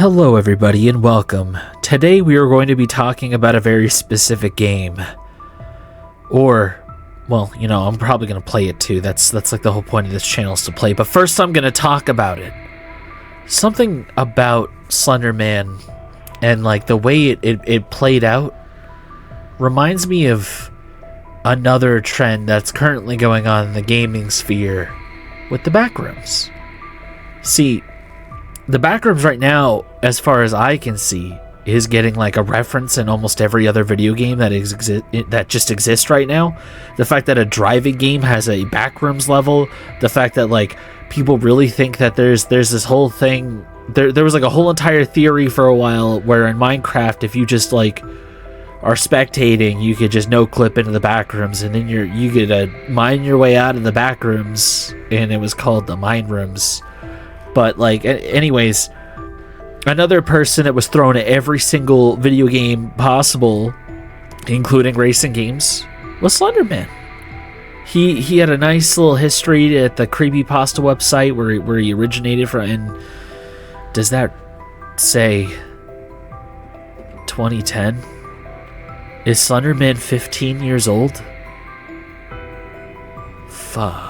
Hello everybody and welcome. Today we are going to be talking about a very specific game. Or, well, you know, I'm probably going to play it too. That's like the whole point of this channel is to play. But first I'm going to talk about it. Something about Slenderman and like the way it played out reminds me of another trend that's currently going on in the gaming sphere with the backrooms. See, the backrooms right now, as far as I can see, is getting like a reference in almost every other video game that just exists right now. The fact that a driving game has a backrooms level, the fact that like people really think that there's this whole thing. There was like a whole entire theory for a while where in Minecraft, if you just like are spectating, you could just no clip into the backrooms, and then you could mine your way out of the backrooms, and it was called the mine rooms. But like, anyways, another person that was thrown at every single video game possible, including racing games, was Slenderman. He had a nice little history at the creepypasta website where he originated from. And does that say 2010? Is Slenderman 15 years old? Fuck.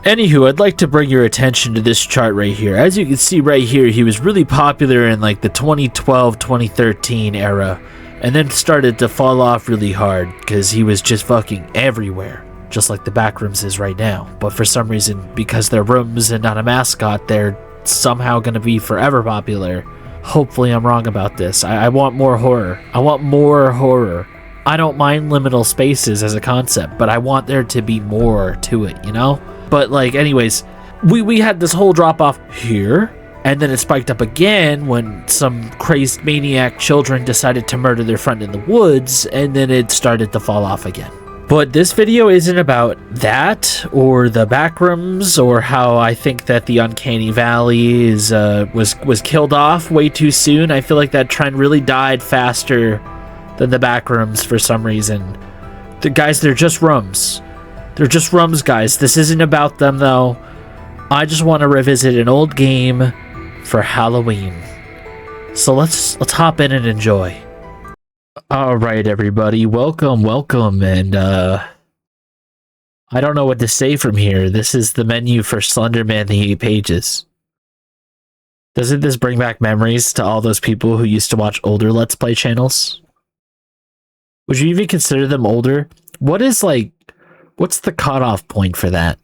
Anywho, I'd like to bring your attention to this chart right here. As you can see right here, he was really popular in like the 2012-2013 era, and then started to fall off really hard because he was just fucking everywhere, just like the backrooms is right now. But for some reason, because they're rooms and not a mascot, they're somehow going to be forever popular. Hopefully I'm wrong about this. I want more horror. I want more horror. I don't mind liminal spaces as a concept, but I want there to be more to it, you know? But like, anyways, we had this whole drop off here, and then it spiked up again when some crazed maniac children decided to murder their friend in the woods, and then it started to fall off again. But this video isn't about that, or the backrooms, or how I think that the Uncanny Valley is was killed off way too soon. I feel like that trend really died faster than the backrooms for some reason. Guys, they're just rooms. They're just rooms, guys. This isn't about them, though. I just want to revisit an old game for Halloween. So let's hop in and enjoy. All right, everybody. Welcome. And, I don't know what to say from here. This is the menu for Slenderman the 8 Pages. Doesn't this bring back memories to all those people who used to watch older Let's Play channels? Would you even consider them older? What's the cutoff point for that?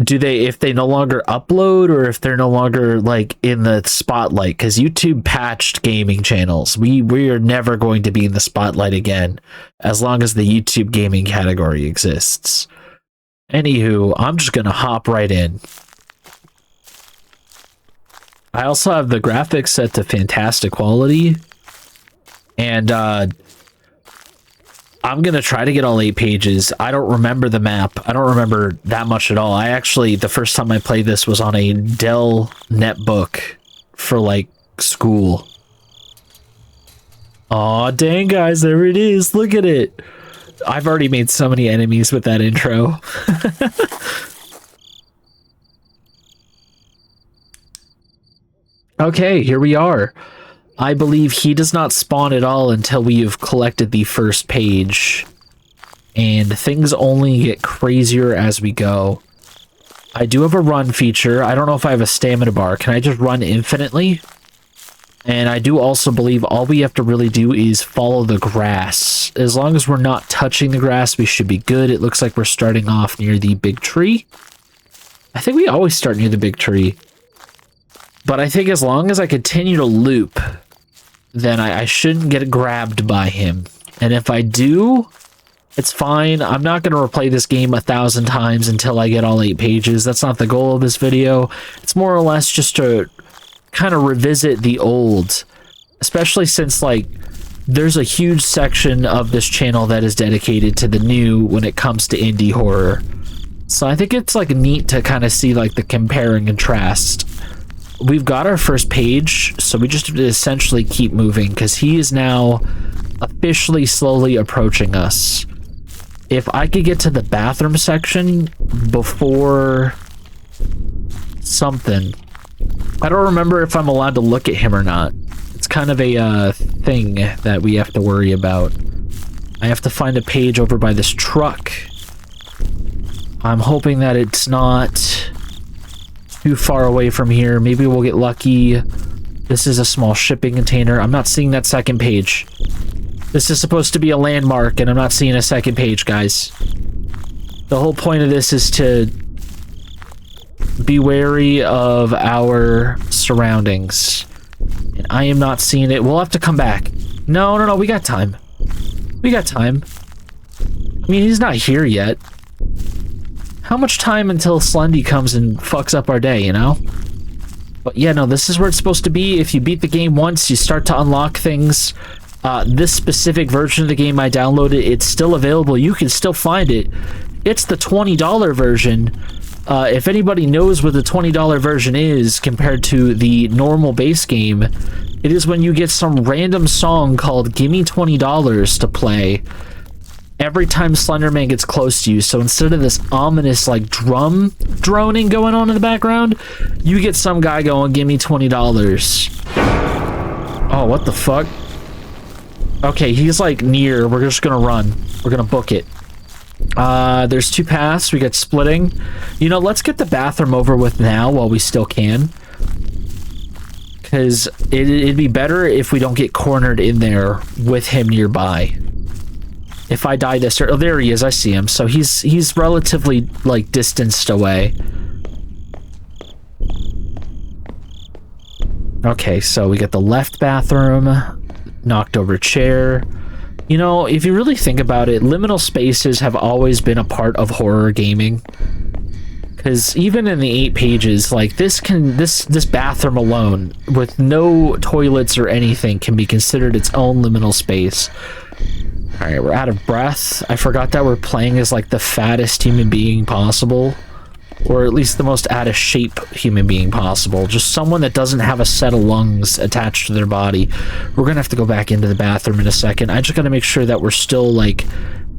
Do they, if they no longer upload, or if they're no longer like in the spotlight? Because YouTube patched gaming channels. We are never going to be in the spotlight again as long as the YouTube gaming category exists. Anywho, I'm just gonna hop right in. I also have the graphics set to fantastic quality, and I'm going to try to get all 8 pages. I don't remember the map. I don't remember that much at all. I actually, the first time I played this was on a Dell netbook for, like, school. Aw, dang, guys, there it is. Look at it. I've already made so many enemies with that intro. Okay, here we are. I believe he does not spawn at all until we have collected the first page, and things only get crazier as we go. I do have a run feature. I don't know if I have a stamina bar. Can I just run infinitely? And I do also believe all we have to really do is follow the grass. As long as we're not touching the grass, we should be good. It looks like we're starting off near the big tree. I think we always start near the big tree. But I think as long as I continue to loop, then I shouldn't get grabbed by him. And if I do, it's fine. I'm not going to replay this game 1,000 times until I get all 8 pages. That's not the goal of this video. It's more or less just to kind of revisit the old, especially since, like, there's a huge section of this channel that is dedicated to the new when it comes to indie horror. So I think it's, like, neat to kind of see, like, the compare and contrast. We've got our first page, so we just have to essentially keep moving, because he is now officially slowly approaching us. If I could get to the bathroom section before something, I don't remember if I'm allowed to look at him or not. It's kind of a thing that we have to worry about. I have to find a page over by this truck. I'm hoping that it's not too far away from here. Maybe we'll get lucky. This is a small shipping container. I'm not seeing that second page. This is supposed to be a landmark, and I'm not seeing a second page, guys. The whole point of this is to be wary of our surroundings. And I am not seeing it. We'll have to come back. No, we got time. We got time. I mean, he's not here yet. How much time until Slendy comes and fucks up our day, you know? But yeah, no, this is where it's supposed to be. If you beat the game once, you start to unlock things. This specific version of the game I downloaded, it's still available. You can still find it. It's the $20 version. If anybody knows what the $20 version is compared to the normal base game, it is when you get some random song called Gimme $20 to play every time Slenderman gets close to you. So instead of this ominous like drum droning going on in the background, you get some guy going, "Gimme $20. Oh, what the fuck? Okay, he's like near. We're just gonna run. We're gonna book it. There's two paths. We got splitting. You know, let's get the bathroom over with now while we still can. Because it'd be better if we don't get cornered in there with him nearby. If I die this... Oh, there he is. I see him. So he's relatively, like, distanced away. Okay, so we got the left bathroom. Knocked over chair. You know, if you really think about it, liminal spaces have always been a part of horror gaming. Because even in the 8 pages, like, this bathroom alone, with no toilets or anything, can be considered its own liminal space. Alright, we're out of breath. I forgot that we're playing as, like, the fattest human being possible. Or at least the most out-of-shape human being possible. Just someone that doesn't have a set of lungs attached to their body. We're gonna have to go back into the bathroom in a second. I just gotta make sure that we're still, like,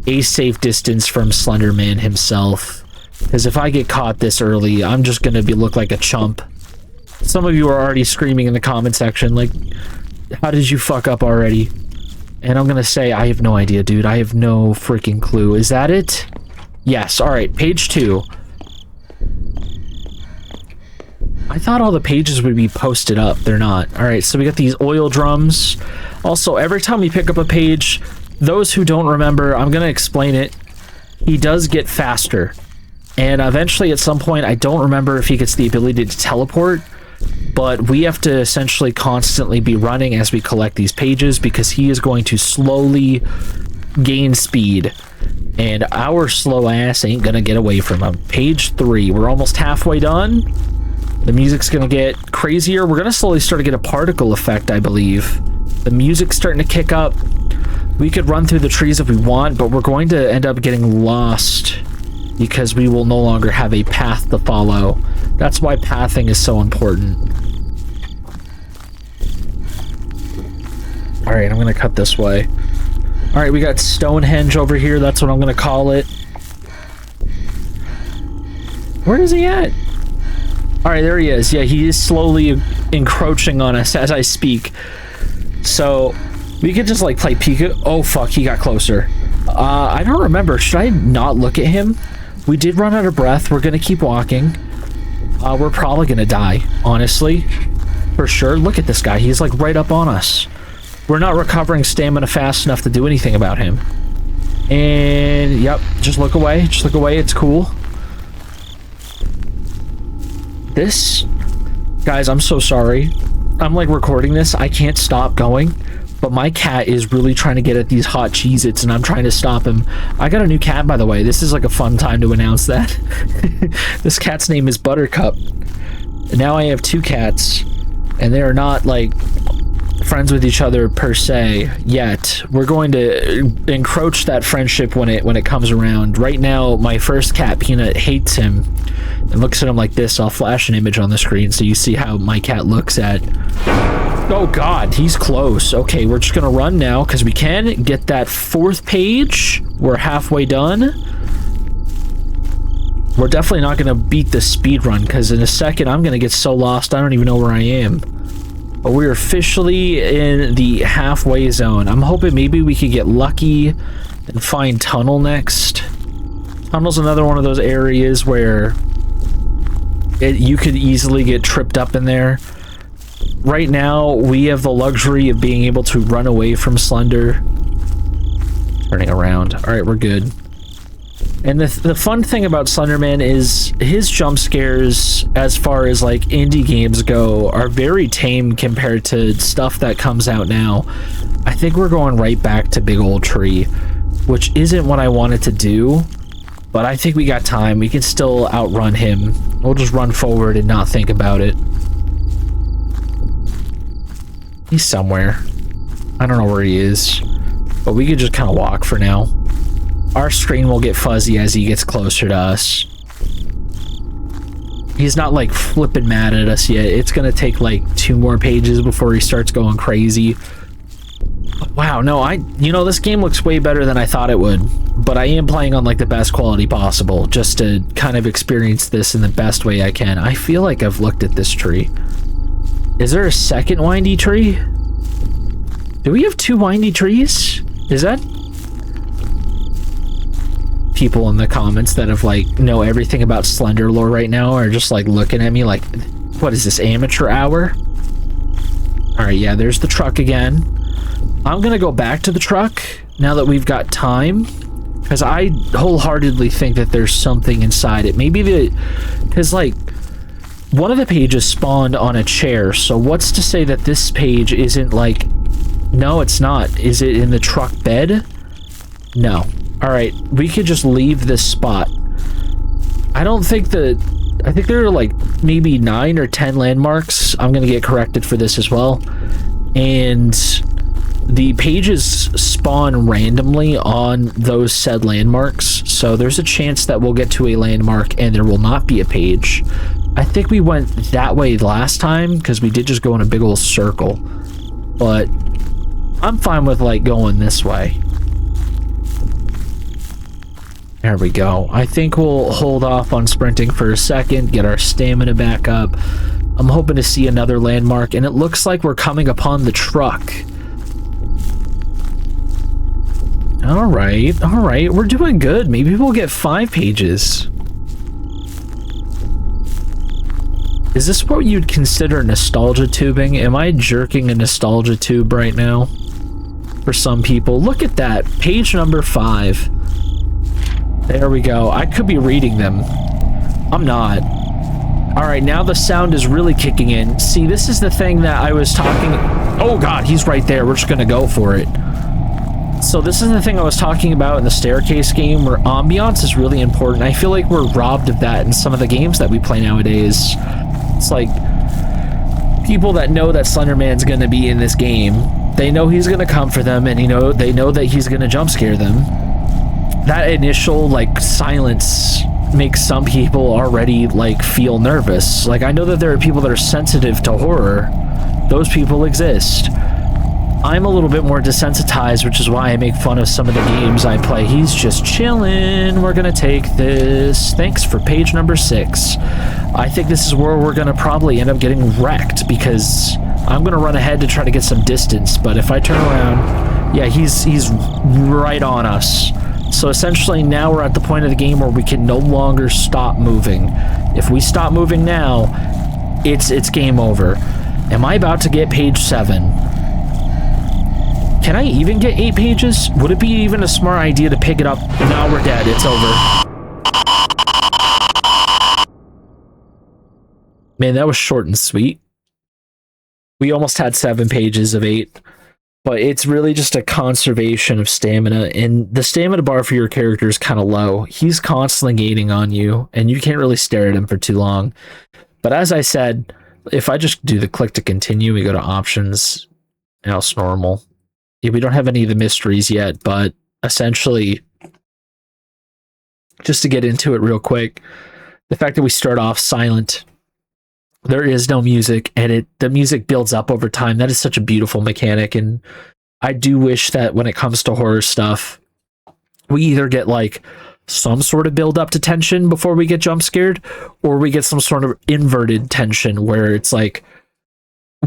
a safe distance from Slenderman himself. Because if I get caught this early, I'm just gonna look like a chump. Some of you are already screaming in the comment section, like, how did you fuck up already? And I'm gonna say, I have no idea, dude. I have no freaking clue. Is that it? Yes, alright, page 2. I thought all the pages would be posted up. They're not. Alright, so we got these oil drums. Also, every time we pick up a page, those who don't remember, I'm gonna explain it. He does get faster. And eventually, at some point, I don't remember if he gets the ability to teleport, but we have to essentially constantly be running as we collect these pages because he is going to slowly gain speed. And our slow ass ain't gonna get away from him. Page 3. We're almost halfway done. The music's gonna get crazier. We're gonna slowly start to get a particle effect, I believe. The music's starting to kick up. We could run through the trees if we want, but we're going to end up getting lost because we will no longer have a path to follow. That's why pathing is so important. Alright, I'm gonna cut this way. Alright, we got Stonehenge over here. That's what I'm gonna call it. Where is he at? Alright, there he is. Yeah, he is slowly encroaching on us as I speak. So, we could just, like, play Pika. Oh, fuck, he got closer. I don't remember. Should I not look at him? We did run out of breath. We're gonna keep walking. We're probably gonna die, honestly. For sure. Look at this guy. He's, like, right up on us. We're not recovering stamina fast enough to do anything about him. And, yep, just look away. Just look away. It's cool. This, guys, I'm so sorry. I'm like recording this. I can't stop going, but my cat is really trying to get at these hot Cheez-Its and I'm trying to stop him. I got a new cat, by the way. This is like a fun time to announce that. This cat's name is Buttercup. And now I have 2 cats and they are not like friends with each other per se yet. We're going to encroach that friendship when it comes around. Right now, my first cat, Peanut, hates him and looks at him like this. I'll flash an image on the screen so you see how my cat looks at... Oh god, he's close. Okay, we're just gonna run now because we can get that 4th page. We're halfway done. We're definitely not going to beat the speed run, because in a second I'm going to get so lost I don't even know where I am. But we're officially in the halfway zone. I'm hoping maybe we could get lucky and find Tunnel next. Tunnel's another one of those areas where you could easily get tripped up in there. Right now, we have the luxury of being able to run away from Slender. Turning around. Alright, we're good. And the fun thing about Slenderman is his jump scares, as far as like indie games go, are very tame compared to stuff that comes out now. I think we're going right back to Big Old Tree, which isn't what I wanted to do, but I think we got time. We can still outrun him. We'll just run forward and not think about it. He's somewhere. I don't know where he is, but we could just kind of walk for now. Our screen will get fuzzy as he gets closer to us. He's not like flipping mad at us yet. It's gonna take like 2 more pages before he starts going crazy. Wow, no, you know, this game looks way better than I thought it would, but I am playing on like the best quality possible just to kind of experience this in the best way I can. I feel like I've looked at this tree. Is there a second windy tree? Do we have 2 windy trees? Is that... People in the comments that have like know everything about Slender lore right now are just like looking at me like, what is this, amateur hour? Alright, yeah, there's the truck again. I'm gonna go back to the truck now that we've got time, because I wholeheartedly think that there's something inside it. Maybe because like one of the pages spawned on a chair, so what's to say that this page isn't like... No, it's not. Is it in the truck bed? No. Alright, we could just leave this spot. I don't think I think there are like maybe 9 or 10 landmarks. I'm gonna get corrected for this as well. And the pages spawn randomly on those said landmarks, so there's a chance that we'll get to a landmark and there will not be a page. I think we went that way last time because we did just go in a big old circle, but I'm fine with like going this way. There we go. I think we'll hold off on sprinting for a second, get our stamina back up. I'm hoping to see another landmark, and it looks like we're coming upon the truck. Alright, we're doing good. Maybe we'll get 5 pages. Is this what you'd consider nostalgia tubing? Am I jerking a nostalgia tube right now? For some people. Look at that. Page number 5. There we go. I could be reading them. I'm not. Alright, now the sound is really kicking in. See, this is the thing that I was talking... Oh god, he's right there. We're just gonna go for it. So this is the thing I was talking about in the staircase game, where ambiance is really important. I feel like we're robbed of that in some of the games that we play nowadays. It's like... people that know that Slenderman's gonna be in this game, they know he's gonna come for them, and they know that he's gonna jump scare them. That initial like silence makes some people already like feel nervous. Like, I know that there are people that are sensitive to horror. Those people exist. I'm a little bit more desensitized, which is why I make fun of some of the games I play. He's just chilling. We're gonna take this. Thanks for page number 6. I think this is where we're gonna probably end up getting wrecked, because I'm gonna run ahead to try to get some distance, but if I turn around, yeah, he's right on us. So essentially now we're at the point of the game where we can no longer stop moving. If we stop moving now, it's game over. Am I about to get page 7? Can I even get 8 pages? Would it be even a smart idea to pick it up? No, we're dead. It's over. Man, that was short and sweet. We almost had 7 pages of 8. But it's really just a conservation of stamina, and the stamina bar for your character is kind of low. He's constantly gaining on you, and you can't really stare at him for too long. But as I said, if I just do the click to continue, we go to options, else normal. Yeah, we don't have any of the mysteries yet, but essentially, just to get into it real quick, the fact that we start off silent, there is no music, and the music builds up over time. That is such a beautiful mechanic, and I do wish that when it comes to horror stuff, we either get like some sort of build up to tension before we get jump scared, or we get some sort of inverted tension where it's like,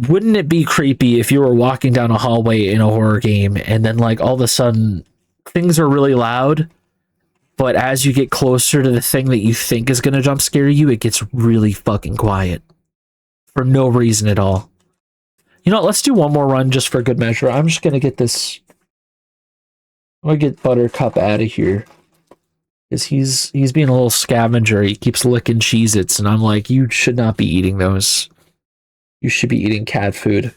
wouldn't it be creepy if you were walking down a hallway in a horror game and then like all of a sudden things are really loud, but as you get closer to the thing that you think is going to jump scare you, it gets really fucking quiet for no reason at all. You know what, let's do one more run just for good measure. I'm just going to get this. I'm going to get Buttercup out of here. Because he's being a little scavenger. He keeps licking Cheez-Its, and I'm like, you should not be eating those. You should be eating cat food.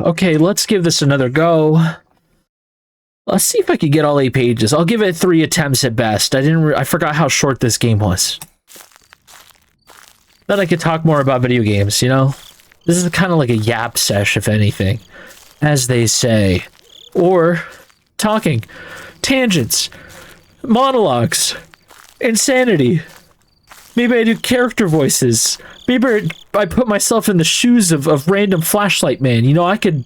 Okay, let's give this another go. Let's see if I can get all 8 pages. I'll give it 3 attempts at best. I forgot how short this game was. Then I could talk more about video games, you know? This is kind of like a yap sesh, if anything. As they say. Or talking. Tangents. Monologues. Insanity. Maybe I do character voices. Maybe I put myself in the shoes of random flashlight man. You know, I could...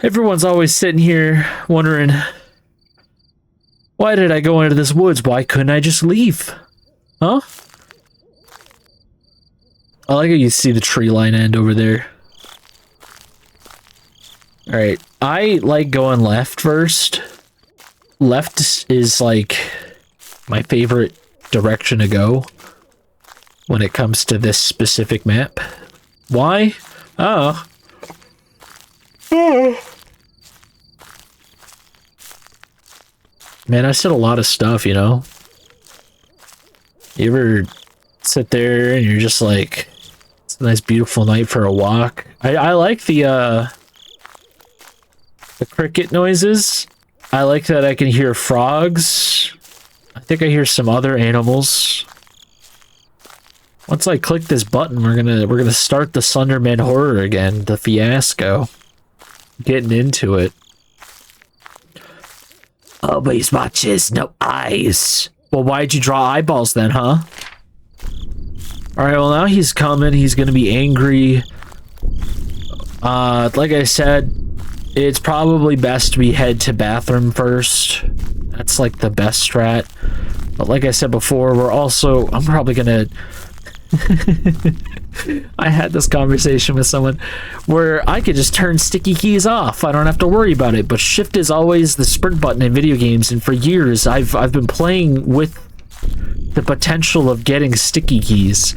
Everyone's always sitting here wondering, why did I go into this woods? Why couldn't I just leave? Huh? I like how you see the tree line end over there. Alright, I like going left first. Left is like my favorite direction to go when it comes to this specific map. Why? Oh. Man, I said a lot of stuff, you know? You ever sit there and you're just like, it's a nice beautiful night for a walk? I like the cricket noises. I like that I can hear frogs. I think I hear some other animals. Once I click this button, we're gonna start the Slenderman horror again, the fiasco. Getting into it. Always watches, no eyes. Well, why'd you draw eyeballs then, huh? Alright, well now he's coming, he's gonna be angry. Like I said, it's probably best we head to bathroom first. That's like the best strat. But like I said before, I'm probably gonna... I had this conversation with someone where I could just turn sticky keys off. I don't have to worry about it. But shift is always the sprint button in video games, and for years I've been playing with the potential of getting sticky keys.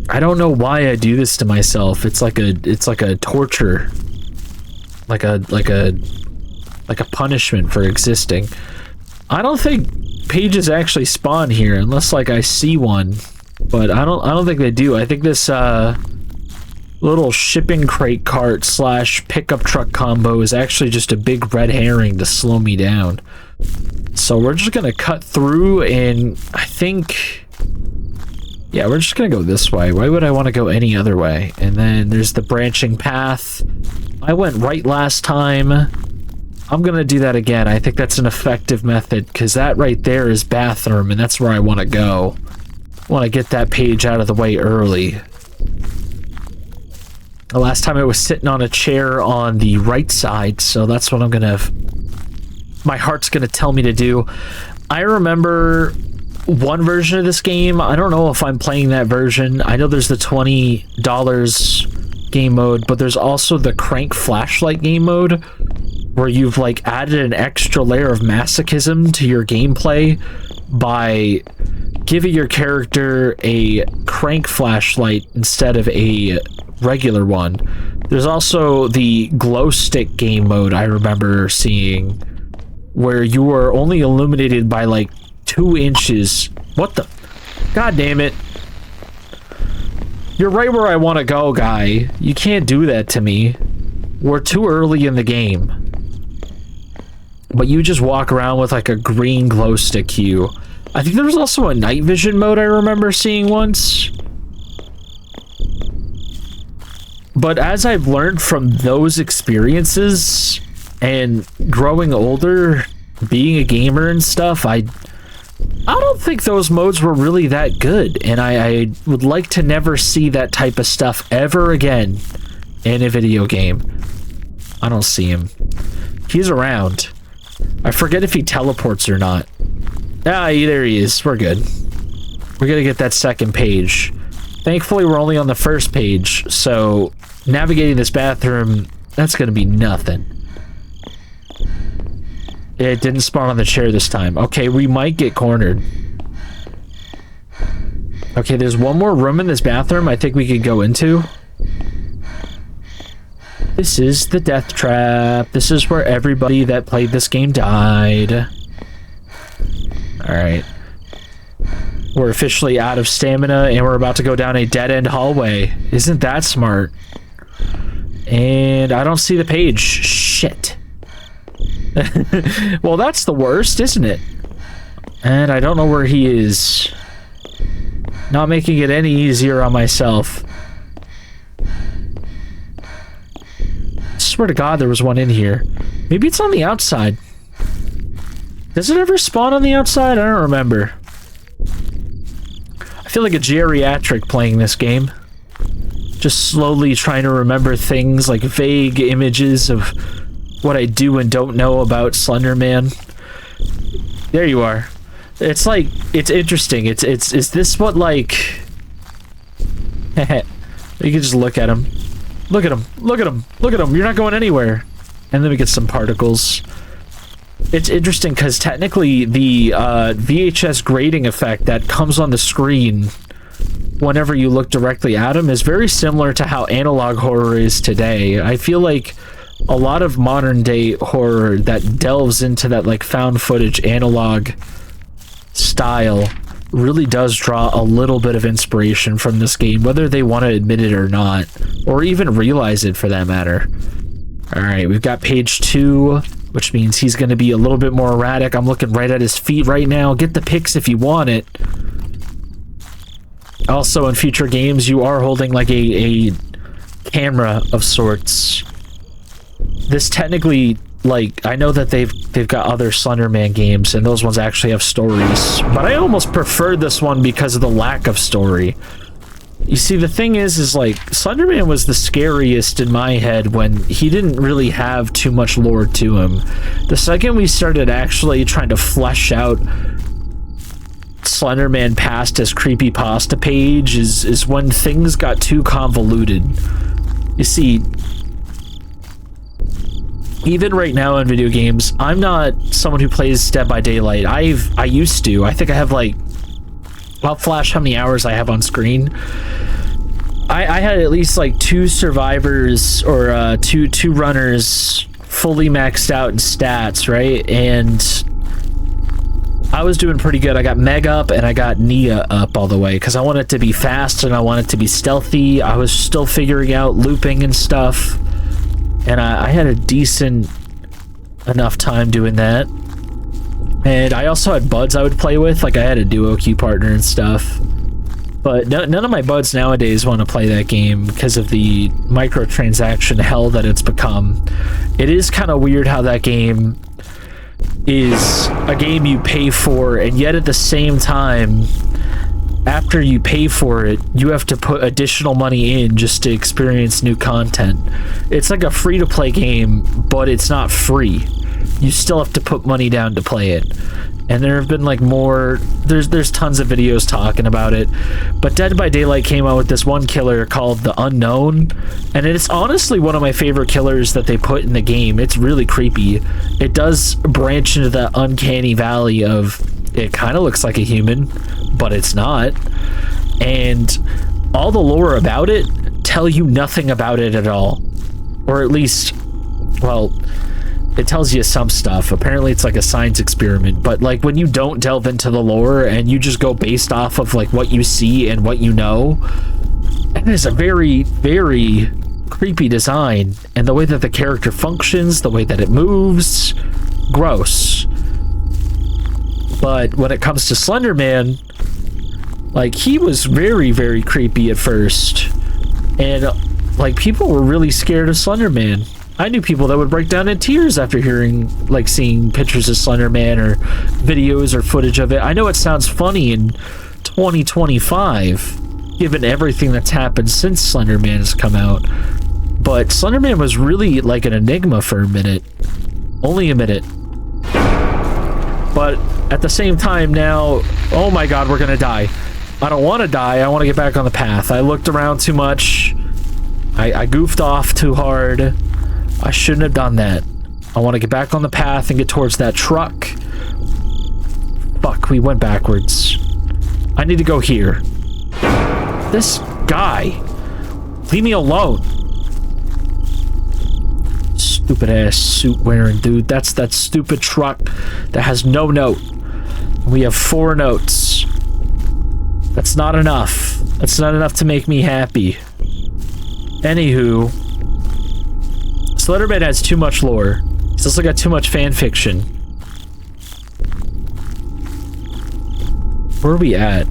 I don't know why I do this to myself. It's like a torture. Like a punishment for existing. I don't think pages actually spawn here unless like I see one. But I don't think they do. I think this little shipping crate cart / pickup truck combo is actually just a big red herring to slow me down. So we're just gonna cut through, and I think, yeah, we're just gonna go this way. Why would I want to go any other way? And then there's the branching path. I went right last time. I'm gonna do that again. I think that's an effective method, because that right there is bathroom, and that's where I want to go. I want to get that page out of the way early. The last time I was sitting on a chair on the right side, so that's what I'm gonna... My heart's gonna tell me to do. I remember one version of this game. I don't know if I'm playing that version. I know there's the $20 game mode, but there's also the crank flashlight game mode, where you've like added an extra layer of masochism to your gameplay by giving your character a crank flashlight instead of a regular one. There's also the glow stick game mode I remember seeing, where you are only illuminated by like 2 inches. What the? God damn it. You're right where I want to go, guy. You can't do that to me. We're too early in the game. But you just walk around with like a green glow stick hue. I think there was also a night vision mode I remember seeing once. But as I've learned from those experiences and growing older, being a gamer and stuff, I don't think those modes were really that good. And I would like to never see that type of stuff ever again in a video game. I don't see him. He's around. I forget if he teleports or not. Ah, there he is. We're good. We're gonna get that second page. Thankfully, we're only on the first page, so navigating this bathroom, that's gonna be nothing. It didn't spawn on the chair this time. Okay, we might get cornered. Okay, there's one more room in this bathroom I think we could go into. This is the death trap. This is where everybody that played this game died. Alright. We're officially out of stamina and we're about to go down a dead-end hallway. Isn't that smart? And I don't see the page. Shit. Well, that's the worst, isn't it? And I don't know where he is. Not making it any easier on myself. I swear to God there was one in here. Maybe it's on the outside. Does it ever spawn on the outside? I don't remember. I feel like a geriatric playing this game. Just slowly trying to remember things, like vague images of what I do and don't know about Slenderman. There you are. It's like, it's interesting. Is this what, like... You can just look at him. Look at him. Look at him. Look at him. You're not going anywhere. And then we get some particles. It's interesting because technically the VHS grading effect that comes on the screen whenever you look directly at him is very similar to how analog horror is today. I feel like a lot of modern day horror that delves into that like found footage analog style really does draw a little bit of inspiration from this game, whether they want to admit it or not, or even realize it for that matter. Alright, we've got page 2, which means he's going to be a little bit more erratic. I'm looking right at his feet right now. Get the pics if you want it. Also, in future games, you are holding like a camera of sorts. This technically, like, I know that they've got other Slenderman games, and those ones actually have stories, but I almost prefer this one because of the lack of story. You see, the thing is like, Slenderman was the scariest in my head when he didn't really have too much lore to him. The second we started actually trying to flesh out Slenderman past his creepypasta page is when things got too convoluted. You see, even right now in video games, I'm not someone who plays Dead by Daylight. I used to. I think I have like, I'll flash how many hours I have on screen. I had at least like 2 survivors or two runners fully maxed out in stats, right? And I was doing pretty good. I got Meg up and I got Nia up all the way because I want it to be fast and I want it to be stealthy. I was still figuring out looping and stuff, and I had a decent enough time doing that. And I also had buds I would play with, like I had a duo queue partner and stuff. But none of my buds nowadays want to play that game because of the microtransaction hell that it's become. It is kind of weird how that game is a game you pay for, and yet at the same time, after you pay for it, you have to put additional money in just to experience new content. It's like a free-to-play game, but it's not free. You still have to put money down to play it. And there have been like more, there's tons of videos talking about it, but Dead by Daylight came out with this one killer called The Unknown, and it's honestly one of my favorite killers that they put in the game. It's really creepy. It does branch into the uncanny valley of, it kind of looks like a human, but it's not. And all the lore about it tell you nothing about it at all. Or at least, well, it tells you some stuff. Apparently it's like a science experiment, but like when you don't delve into the lore and you just go based off of like what you see and what you know, it is a very, very creepy design. And the way that the character functions, the way that it moves, gross. But when it comes to Slenderman, like, he was very, very creepy at first. And like, people were really scared of Slenderman. I knew people that would break down in tears after hearing, like, seeing pictures of Slenderman or videos or footage of it. I know it sounds funny in 2025, given everything that's happened since Slenderman has come out. but Slenderman was really like an enigma for a minute. Only a minute. But at the same time now, oh my god, we're gonna die. I don't want to die, I want to get back on the path. I looked around too much. I goofed off too hard. I shouldn't have done that. I want to get back on the path and get towards that truck. Fuck, we went backwards. I need to go here. This guy. Leave me alone. Stupid ass suit wearing dude. That's that stupid truck that has no note. We have 4 notes. That's not enough. That's not enough to make me happy. Anywho, Slenderman has too much lore. He's also got too much fan fiction. Where are we at?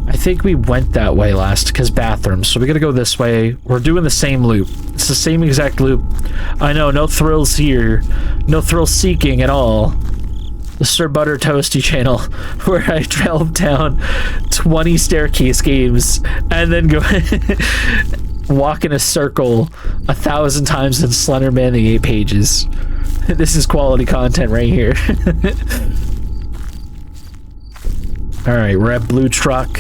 I think we went that way last, because bathrooms. So we gotta go this way. We're doing the same loop. It's the same exact loop. I know, no thrills here. No thrill seeking at all. The Sir Butter Toasty channel, where I drove down 20 staircase games and then go walk in a circle 1,000 times in Slenderman the 8 pages. This is quality content right here. Alright, we're at Blue Truck.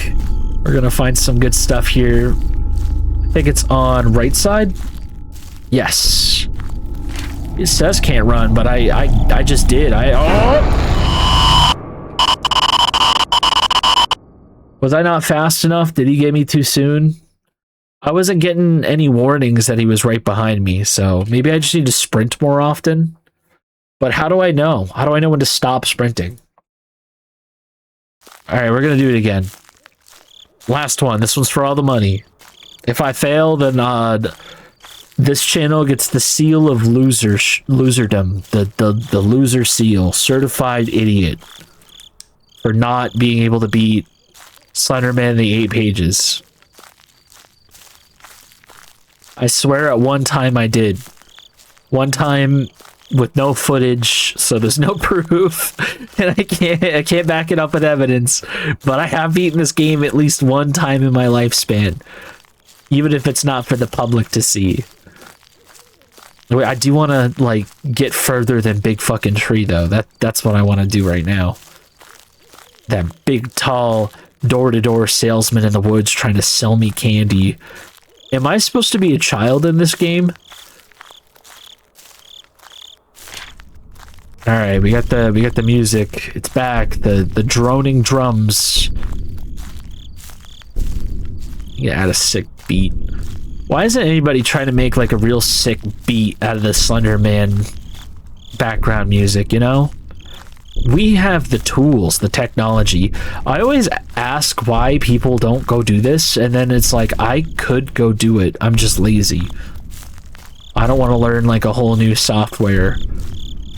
We're gonna find some good stuff here. I think it's on right side? Yes. It says can't run, but I just did. Was I not fast enough? Did he get me too soon? I wasn't getting any warnings that he was right behind me, so maybe I just need to sprint more often. But how do I know? How do I know when to stop sprinting? Alright, we're gonna do it again. Last one. This one's for all the money. If I fail, then this channel gets the seal of loserdom. The loser seal. Certified idiot. For not being able to beat Slenderman the 8 pages. I swear at one time I did. One time with no footage, so there's no proof, and I can't back it up with evidence, but I have beaten this game at least one time in my lifespan, even if it's not for the public to see. I do want to like get further than Big Fucking Tree though. That's what I want to do right now. That big tall door-to-door salesman in the woods trying to sell me candy. Am I supposed to be a child in this game? All right, we got the music. It's back. The droning drums. You add a sick beat. Why isn't anybody trying to make like a real sick beat out of the Slenderman background music, you know? We have the tools, the technology. I always ask why people don't go do this, and then it's like, I could go do it. I'm just lazy. I don't want to learn like a whole new software.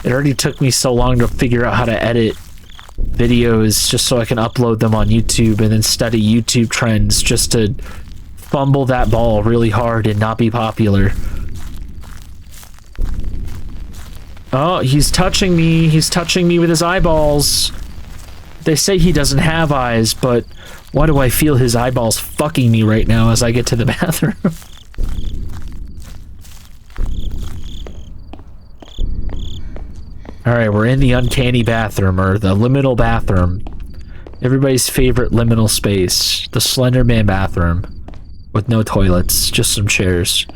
It already took me so long to figure out how to edit videos just so I can upload them on YouTube and then study YouTube trends just to fumble that ball really hard and not be popular. Oh, he's touching me. He's touching me with his eyeballs. They say he doesn't have eyes, but why do I feel his eyeballs fucking me right now as I get to the bathroom? Alright, we're in the uncanny bathroom, or the liminal bathroom. Everybody's favorite liminal space. The Slenderman bathroom. With no toilets, just some chairs.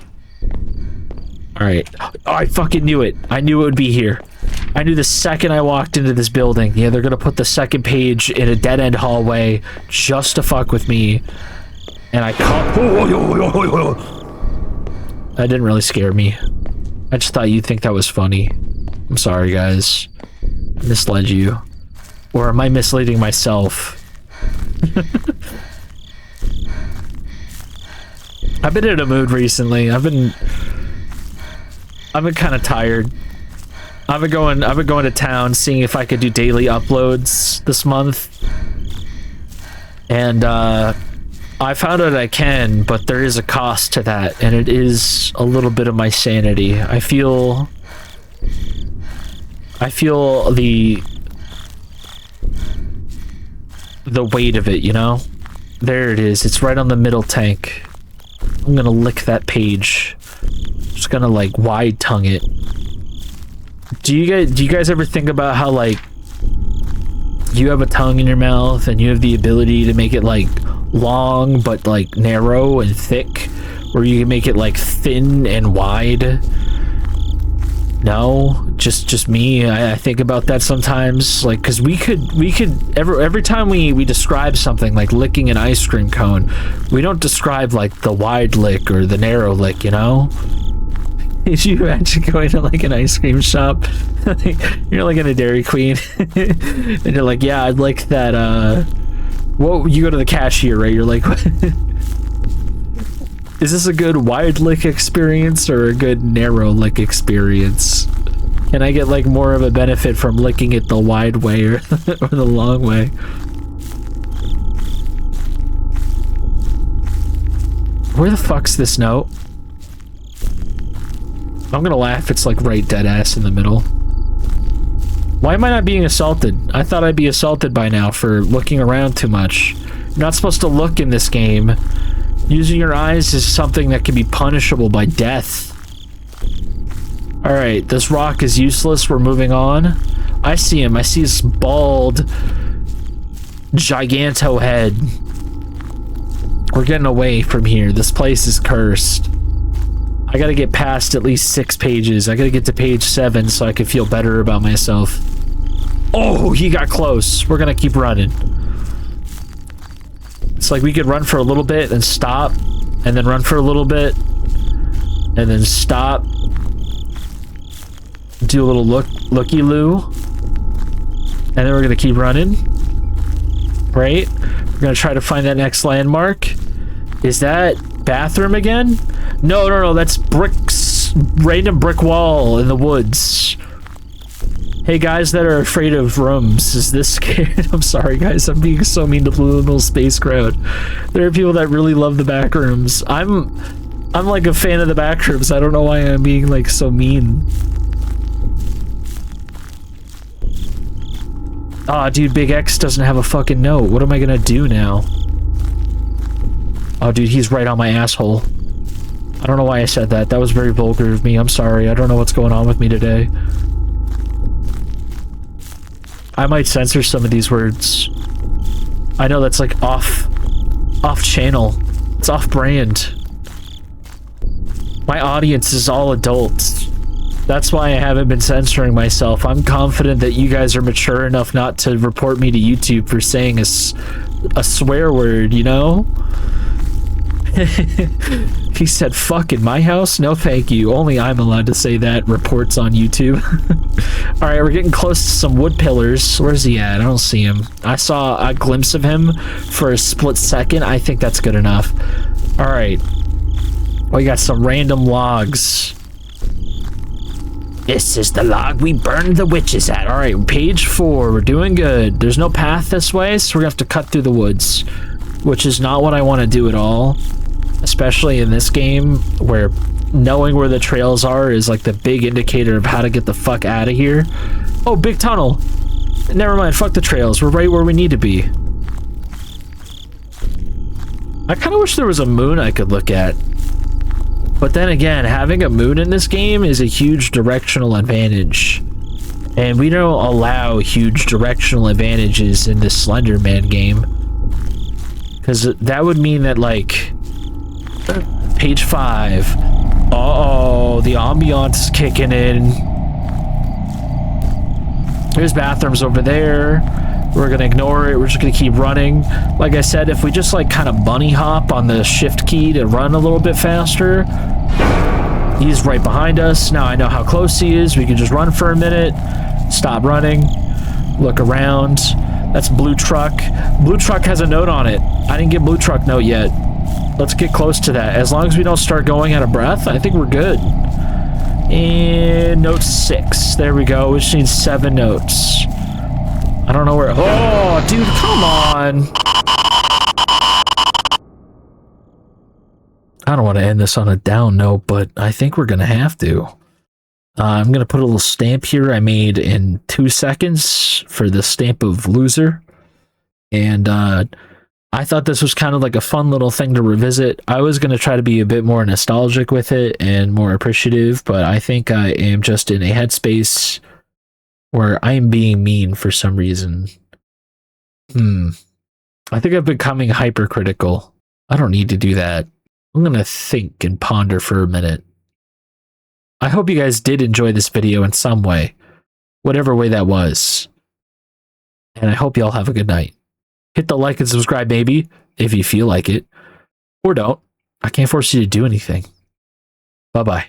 Alright. Oh, I fucking knew it. I knew it would be here. I knew the second I walked into this building. Yeah, they're gonna put the second page in a dead-end hallway just to fuck with me. And I caught... That didn't really scare me. I just thought you'd think that was funny. I'm sorry, guys. I misled you. Or am I misleading myself? I've been in a mood recently. I've been kind of tired. I've been going to town, seeing if I could do daily uploads this month. And I found out I can, but there is a cost to that, and it is a little bit of my sanity. I feel the weight of it, you know? There it is. It's right on the middle tank. I'm gonna lick that page. Just gonna like wide tongue it. Do you guys ever think about how like you have a tongue in your mouth and you have the ability to make it like long but like narrow and thick, or you can make it like thin and wide? No, just me. I think about that sometimes, like, because we could every time we describe something like licking an ice cream cone, we don't describe like the wide lick or the narrow lick, you know? If you actually go into like an ice cream shop, you're like in a Dairy Queen, and you're like, yeah, I'd like that. Well, you go to the cashier, right? You're like, is this a good wide lick experience or a good narrow lick experience? Can I get like more of a benefit from licking it the wide way or, or the long way? Where the fuck's this note? I'm gonna laugh. It's like right dead ass in the middle. Why am I not being assaulted? I thought I'd be assaulted by now for looking around too much. You're not supposed to look in this game. Using your eyes is something that can be punishable by death. Alright, this rock is useless. We're moving on. I see him. I see his bald giganto head. We're getting away from here. This place is cursed. I gotta get past at least 6 pages. I gotta get to page 7 so I can feel better about myself. Oh, he got close. We're gonna keep running. It's like we could run for a little bit and stop, and then run for a little bit, and then stop. Do a little looky-loo. And then we're gonna keep running. Right? We're gonna try to find that next landmark. Is that bathroom again? No, that's bricks. Random brick wall in the woods. Hey guys that are afraid of rooms, is this scared? I'm sorry guys, I'm being so mean to the little space crowd. There are people that really love the back rooms. I'm like a fan of the back rooms. I don't know why I'm being like so mean. Aw, dude, Big X doesn't have a fucking note. What am I gonna do now? Oh, dude, he's right on my asshole. I don't know why I said that. That was very vulgar of me. I'm sorry. I don't know what's going on with me today. I might censor some of these words. I know that's like off channel. It's off brand. My audience is all adults. That's why I haven't been censoring myself. I'm confident that you guys are mature enough not to report me to YouTube for saying a swear word, you know? He said, fuck, in my house? No thank you. Only I'm allowed to say that. Reports on YouTube. Alright, we're getting close to some wood pillars. Where's he at? I don't see him. I saw a glimpse of him for a split second. I think that's good enough. Alright. We got some random logs. This is the log we burned the witches at. Alright, page 4. We're doing good. There's no path this way, so we're gonna have to cut through the woods. Which is not what I want to do at all. Especially in this game, where knowing where the trails are is like the big indicator of how to get the fuck out of here. Oh, big tunnel. Never mind, fuck the trails. We're right where we need to be. I kind of wish there was a moon I could look at. But then again, having a moon in this game is a huge directional advantage. And we don't allow huge directional advantages in this Slenderman game. Because that would mean that, like, page 5. Uh-oh, the ambiance is kicking in. There's bathrooms over there. We're gonna ignore it. We're just gonna keep running. Like I said, if we just, like, kind of bunny hop on the shift key to run a little bit faster. He's right behind us. Now I know how close he is. We can just run for a minute. Stop running. Look around. That's Blue Truck. Blue Truck has a note on it. I didn't get Blue Truck note yet. Let's get close to that. As long as we don't start going out of breath, I think we're good. And note 6. There we go. We just need 7 notes. I don't know where... Oh, dude, come on. I don't want to end this on a down note, but I think we're going to have to. I'm going to put a little stamp here I made in 2 seconds for the stamp of loser. And I I thought this was kind of like a fun little thing to revisit. I was going to try to be a bit more nostalgic with it and more appreciative, but I think I am just in a headspace where I am being mean for some reason. I think I'm becoming hypercritical. I don't need to do that. I'm going to think and ponder for a minute. I hope you guys did enjoy this video in some way, whatever way that was. And I hope y'all have a good night. Hit the like and subscribe, maybe, if you feel like it. Or don't. I can't force you to do anything. Bye-bye.